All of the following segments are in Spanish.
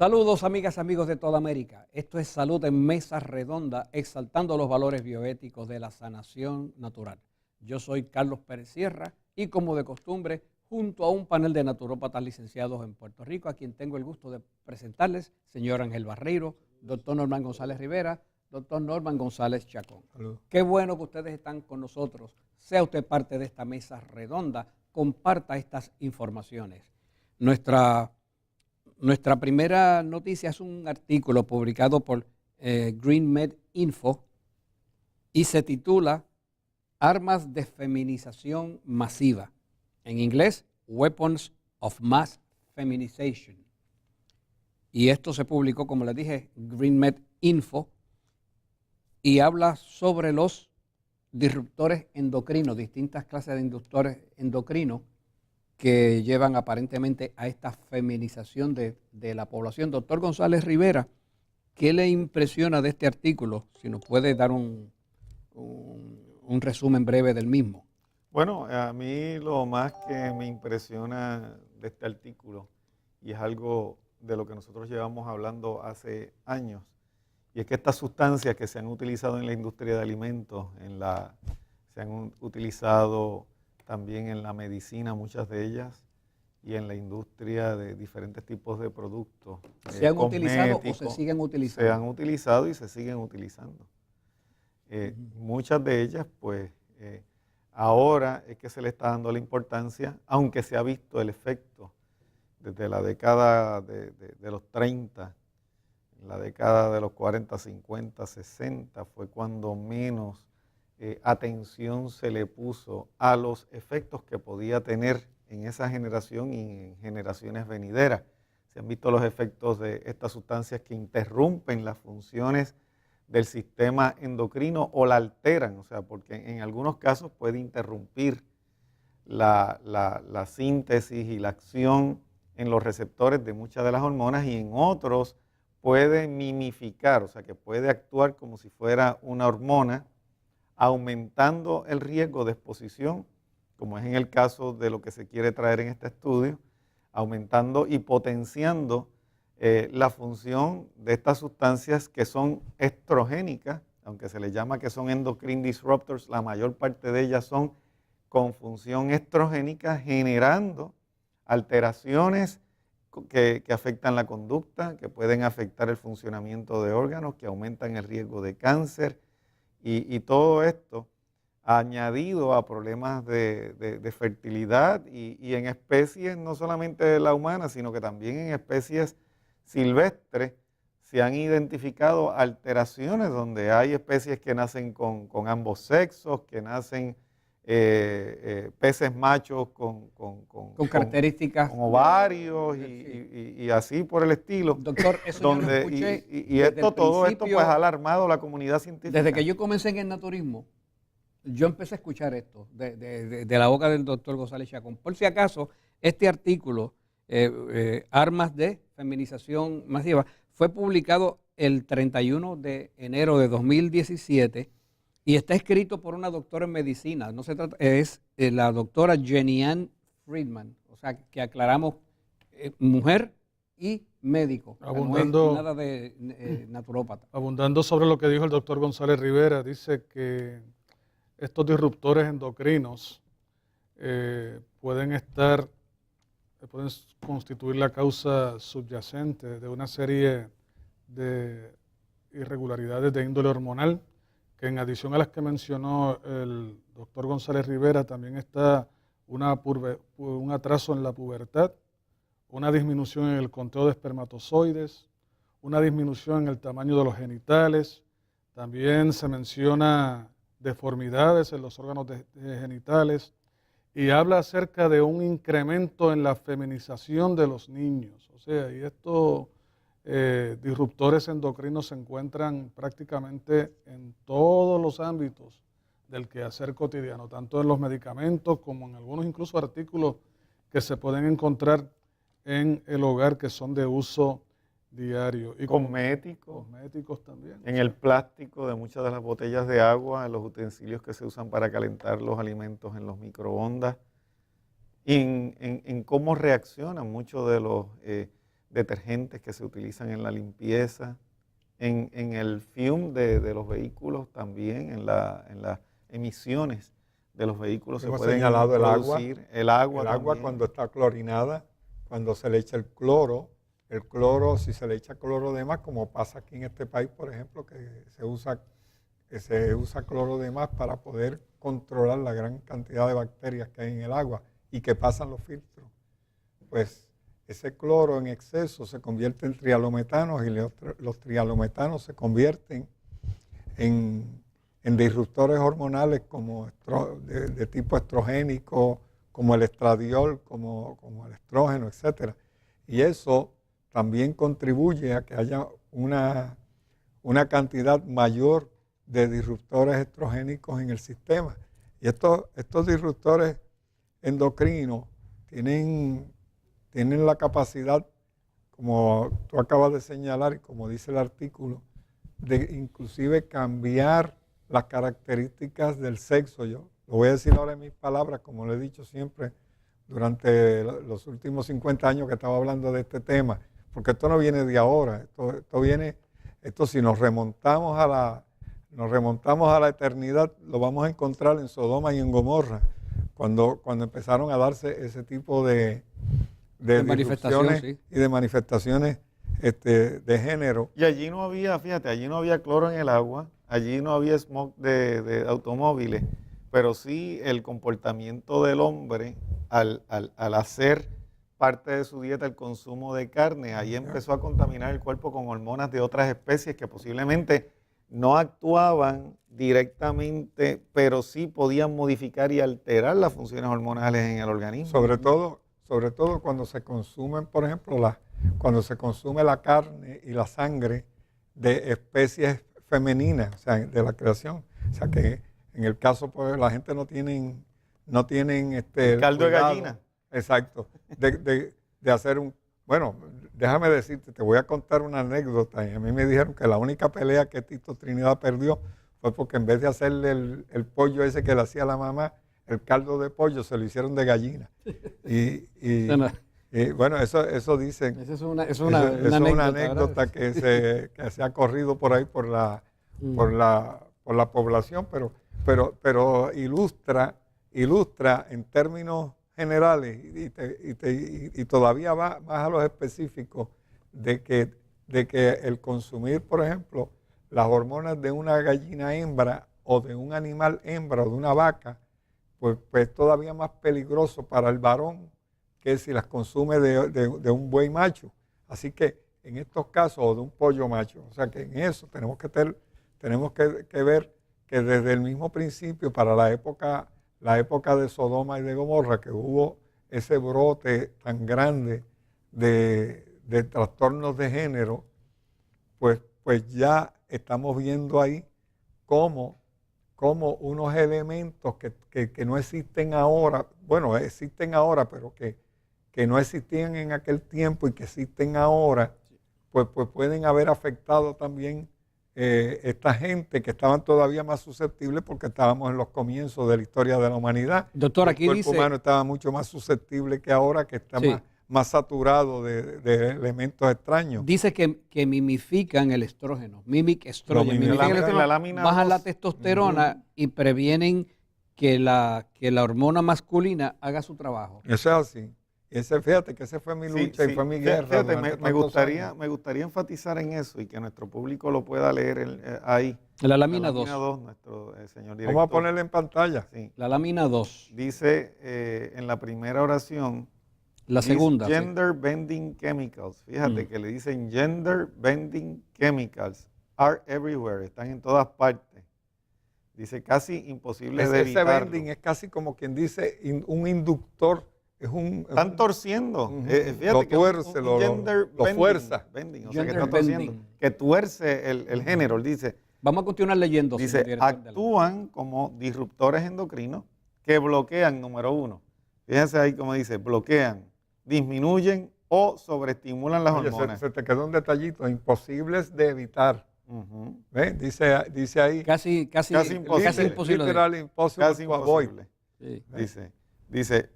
Saludos amigas, amigos de toda América. Esto es Salud en Mesa Redonda, exaltando los valores bioéticos de la sanación natural. Yo soy Carlos Pérez Sierra y como de costumbre, junto a un panel de naturópatas licenciados en Puerto Rico, a quien tengo el gusto de presentarles, señor Ángel Barreiro, doctor Norman González Rivera, doctor Norman González Chacón. Salud. Qué bueno que ustedes están con nosotros. Sea usted parte de esta mesa redonda, comparta estas informaciones. Nuestra primera noticia es un artículo publicado por Green Med Info y se titula Armas de feminización masiva. En inglés, Weapons of Mass Feminization. Y esto se publicó, como les dije, Green Med Info, y habla sobre los disruptores endocrinos, distintas clases de inductores endocrinos que llevan aparentemente a esta feminización de la población. Doctor González Rivera, ¿qué le impresiona de este artículo? Si nos puede dar un resumen breve del mismo. Bueno, a mí lo más que me impresiona de este artículo, y es algo de lo que nosotros llevamos hablando hace años, y es que estas sustancias que se han utilizado en la industria de alimentos, se han utilizado también en la medicina, muchas de ellas, y en la industria de diferentes tipos de productos. ¿Se han utilizado o se siguen utilizando? Se han utilizado y se siguen utilizando. Muchas de ellas, pues, ahora es que se le está dando la importancia, aunque se ha visto el efecto desde la década de los 30, la década de los 40, 50, 60, fue cuando menos atención se le puso a los efectos que podía tener en esa generación y en generaciones venideras. Se han visto los efectos de estas sustancias que interrumpen las funciones del sistema endocrino o la alteran, o sea, porque en algunos casos puede interrumpir la síntesis y la acción en los receptores de muchas de las hormonas, y en otros puede mimificar, o sea, que puede actuar como si fuera una hormona, aumentando el riesgo de exposición, como es en el caso de lo que se quiere traer en este estudio, aumentando y potenciando la función de estas sustancias que son estrogénicas, aunque se les llama que son endocrine disruptors, la mayor parte de ellas son con función estrogénica, generando alteraciones que afectan la conducta, que pueden afectar el funcionamiento de órganos, que aumentan el riesgo de cáncer, y todo esto añadido a problemas de fertilidad y en especies, no solamente de la humana, sino que también en especies silvestres se han identificado alteraciones donde hay especies que nacen con ambos sexos, que nacen peces machos con características, con ovarios y así por el estilo. Doctor, eso donde, yo lo escuché y esto, todo esto pues ha alarmado a la comunidad científica. Desde que yo comencé en el naturismo, yo empecé a escuchar esto de la boca del doctor González Chacón. Por si acaso, este artículo, Armas de Feminización Masiva, fue publicado el 31 de enero de 2017 y está escrito por una doctora en medicina. No se trata, es la doctora Jenny Ann Friedman, o sea, que aclaramos, mujer y médico, Abundando, no es nada de naturópata. Abundando sobre lo que dijo el doctor González Rivera, dice que estos disruptores endocrinos pueden constituir la causa subyacente de una serie de irregularidades de índole hormonal, que en adición a las que mencionó el doctor González Rivera, también está un atraso en la pubertad, una disminución en el conteo de espermatozoides, una disminución en el tamaño de los genitales, también se menciona deformidades en los órganos genitales, y habla acerca de un incremento en la feminización de los niños. O sea, y estos disruptores endocrinos se encuentran prácticamente en todos los ámbitos del quehacer cotidiano, tanto en los medicamentos como en algunos incluso artículos que se pueden encontrar en el hogar que son de uso diario. Y cosméticos también. En el plástico de muchas de las botellas de agua, en los utensilios que se usan para calentar los alimentos en los microondas, en cómo reaccionan muchos de detergentes que se utilizan en la limpieza, en el fume de los vehículos también, en las emisiones de los vehículos se Hemos pueden señalado producir. El agua también. cuando está clorinada, cuando se le echa el cloro, si se le echa cloro de más, como pasa aquí en este país, por ejemplo, que se usa cloro de más para poder controlar la gran cantidad de bacterias que hay en el agua y que pasan los filtros. Pues ese cloro en exceso se convierte en trialometanos y los trialometanos se convierten en disruptores hormonales como de tipo estrogénico, como el estradiol, como el estrógeno, etc. Y eso también contribuye a que haya una cantidad mayor de disruptores estrogénicos en el sistema. Y estos disruptores endocrinos tienen la capacidad, como tú acabas de señalar y como dice el artículo, de inclusive cambiar las características del sexo. Yo lo voy a decir ahora en mis palabras, como lo he dicho siempre durante los últimos 50 años que estaba hablando de este tema, porque esto no viene de ahora, esto si nos remontamos a la eternidad, lo vamos a encontrar en Sodoma y en Gomorra, cuando empezaron a darse ese tipo de manifestaciones, sí, y de manifestaciones de género. Y allí no había, fíjate, allí no había cloro en el agua, allí no había smog de automóviles, pero sí el comportamiento del hombre al hacer parte de su dieta el consumo de carne, ahí empezó a contaminar el cuerpo con hormonas de otras especies que posiblemente no actuaban directamente, pero sí podían modificar y alterar las funciones hormonales en el organismo. Sobre todo cuando se consumen, por ejemplo, cuando se consume la carne y la sangre de especies femeninas, o sea, de la creación. O sea, que en el caso, pues, la gente no tienen el caldo de gallina. Exacto. De hacer bueno, déjame decirte, te voy a contar una anécdota. Y a mí me dijeron que la única pelea que Tito Trinidad perdió fue porque en vez de hacerle el pollo ese que le hacía la mamá, el caldo de pollo se lo hicieron de gallina. Y bueno, eso dicen. Esa es una anécdota que se ha corrido por ahí por la población, pero ilustra en términos generales y todavía va más a los específicos de que el consumir, por ejemplo, las hormonas de una gallina hembra o de un animal hembra o de una vaca, pues es todavía más peligroso para el varón que si las consume de un buey macho. Así que en estos casos, o de un pollo macho, o sea que en eso tenemos que ver que desde el mismo principio, para la época de Sodoma y de Gomorra, que hubo ese brote tan grande de trastornos de género, pues ya estamos viendo ahí cómo unos elementos que no existen ahora, bueno, existen ahora, pero que no existían en aquel tiempo y que existen ahora, pues pueden haber afectado también esta gente que estaban todavía más susceptibles porque estábamos en los comienzos de la historia de la humanidad. Doctor, aquí el cuerpo humano estaba mucho más susceptible que ahora, que está más saturado de elementos extraños. Dice que mimifican el estrógeno, mimic estrógeno. Bajan la testosterona y previenen que la hormona masculina haga su trabajo. Eso es así. Fíjate que esa fue mi lucha y fue mi guerra. Fíjate, me gustaría enfatizar en eso y que nuestro público lo pueda leer ahí. La lámina 2. Nuestro señor director. Vamos a ponerla en pantalla. Sí. La lámina 2. Dice en la primera oración. La segunda. Gender bending chemicals. Fíjate que le dicen gender bending chemicals are everywhere. Están en todas partes. Dice casi imposible de evitarlo. Ese bending es casi como quien dice un inductor. Están torciendo. Fíjate lo tuerce, lo fuerza. Bending, o sea, que está torciendo. Que tuerce el género. Dice. Vamos a continuar leyendo. Dice, actúan como disruptores endocrinos que bloquean, número 1. Fíjense ahí como dice, bloquean, disminuyen o sobreestimulan las hormonas. Se te quedó un detallito, imposibles de evitar. ¿Ves? Dice ahí. Casi imposible. Literal impossible. Casi imposible. Sí. Dice,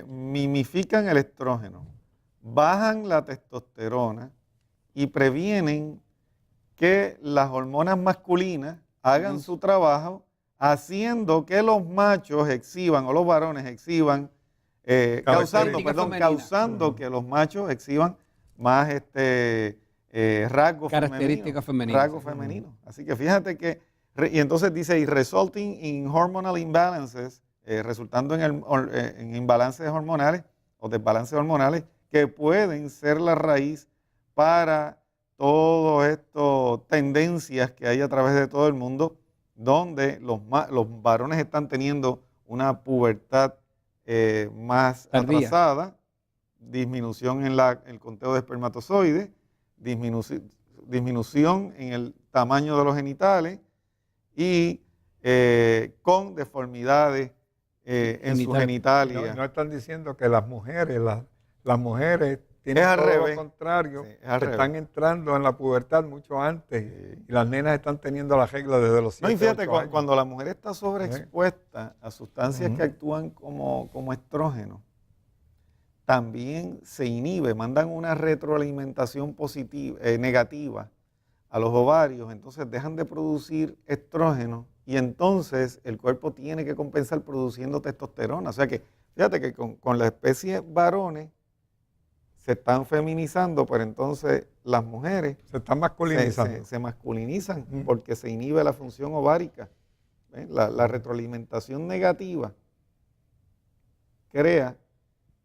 mimifican el estrógeno, bajan la testosterona y previenen que las hormonas masculinas hagan su trabajo, haciendo que los machos exhiban, o los varones exhiban, causando que los machos exhiban más rasgos características femeninas. Rasgos femeninos. Así que fíjate que, y entonces dice, y resulting in hormonal imbalances, resultando en imbalances hormonales o desbalances hormonales, que pueden ser la raíz para todas estas tendencias que hay a través de todo el mundo, donde los varones están teniendo una pubertad más tardía, atrasada, disminución en el conteo de espermatozoides, disminución en el tamaño de los genitales y con deformidades en su genitalia. No están diciendo que las mujeres tienen al todo revés. lo contrario, Sí, es al que revés. están entrando en la pubertad mucho antes y las nenas están teniendo la regla desde los 7 No, y fíjate, 8 años. cuando la mujer está sobreexpuesta a sustancias que actúan como estrógeno, también se inhibe, mandan una retroalimentación positiva, negativa a los ovarios, entonces dejan de producir estrógeno y entonces el cuerpo tiene que compensar produciendo testosterona. O sea que, fíjate que con la especie varones se están feminizando, pero entonces las mujeres Se están masculinizando. se masculinizan porque se inhibe la función ovárica. La retroalimentación negativa crea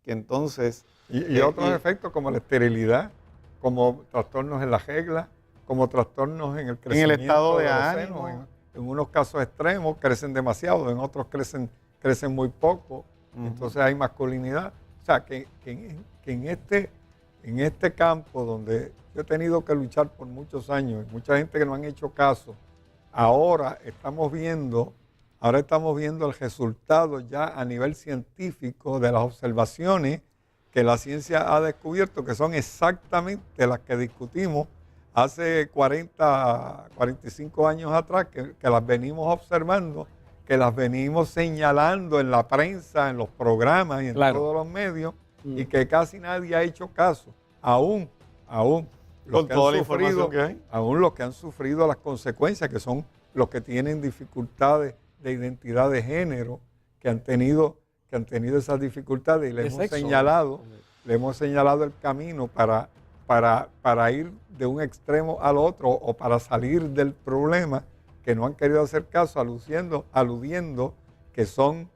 que entonces... Y otros efectos como la esterilidad, como trastornos en la regla, como trastornos en el crecimiento estado de los ánimo. senos. En unos casos extremos crecen demasiado, en otros crecen muy poco. Entonces hay masculinidad. O sea, que en este campo donde yo he tenido que luchar por muchos años, y mucha gente que no han hecho caso, ahora estamos viendo el resultado ya a nivel científico de las observaciones que la ciencia ha descubierto, que son exactamente las que discutimos hace 45 años atrás, que las venimos observando, que las venimos señalando en la prensa, en los programas y en todos los medios, y que casi nadie ha hecho caso, aún los Con que toda han la información sufrido, que hay. aún los que han sufrido las consecuencias, que son los que tienen dificultades de identidad de género, que han tenido esas dificultades, y le hemos señalado el camino para ir de un extremo al otro o para salir del problema, que no han querido hacer caso, aludiendo que son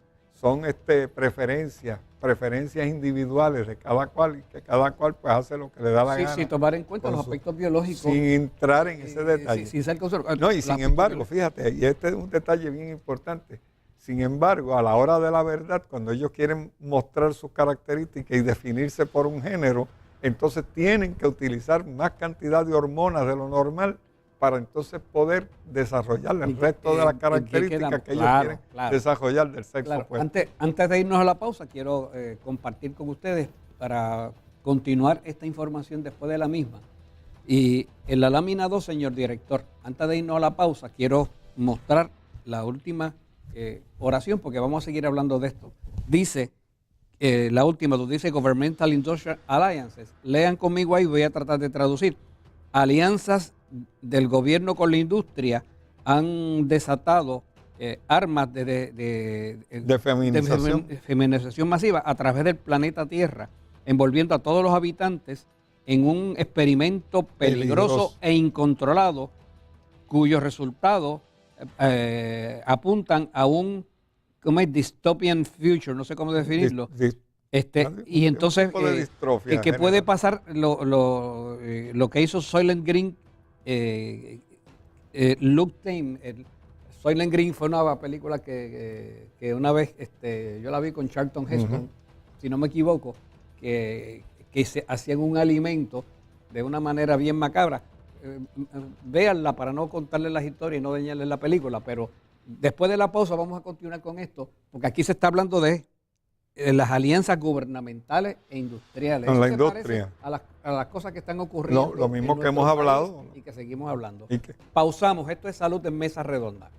preferencias individuales de cada cual, y que cada cual pues hace lo que le da la gana. Sí, tomar en cuenta los aspectos biológicos. Sin entrar en ese detalle. Sin ser conservador. No, y sin embargo, fíjate, y este es un detalle bien importante, sin embargo, a la hora de la verdad, cuando ellos quieren mostrar sus características y definirse por un género, entonces tienen que utilizar más cantidad de hormonas de lo normal para entonces poder desarrollar el resto de las características que ellos quieren desarrollar del sexo opuesto. Antes de irnos a la pausa, quiero compartir con ustedes para continuar esta información después de la misma. Y en la lámina 2, señor director, antes de irnos a la pausa, quiero mostrar la última oración, porque vamos a seguir hablando de esto. Dice, la última, donde dice Governmental Industrial Alliances. Lean conmigo ahí, voy a tratar de traducir. Alianzas del gobierno con la industria han desatado armas de feminización masiva a través del planeta Tierra, envolviendo a todos los habitantes en un experimento peligroso e incontrolado, cuyos resultados apuntan a un dystopian future, no sé cómo definirlo. Y entonces que puede pasar lo que hizo Soylent Green, Luke Tame. Soylent Green fue una película que una vez yo la vi con Charlton Heston, si no me equivoco, que se hacían un alimento de una manera bien macabra. Véanla para no contarles las historias y no dañarles la película, pero después de la pausa vamos a continuar con esto, porque aquí se está hablando de las alianzas gubernamentales e industriales. Con la industria. A las cosas que están ocurriendo. Lo mismo que hemos hablado. Y que seguimos hablando. ¿Y qué? Pausamos. Esto es Salud en Mesa Redonda.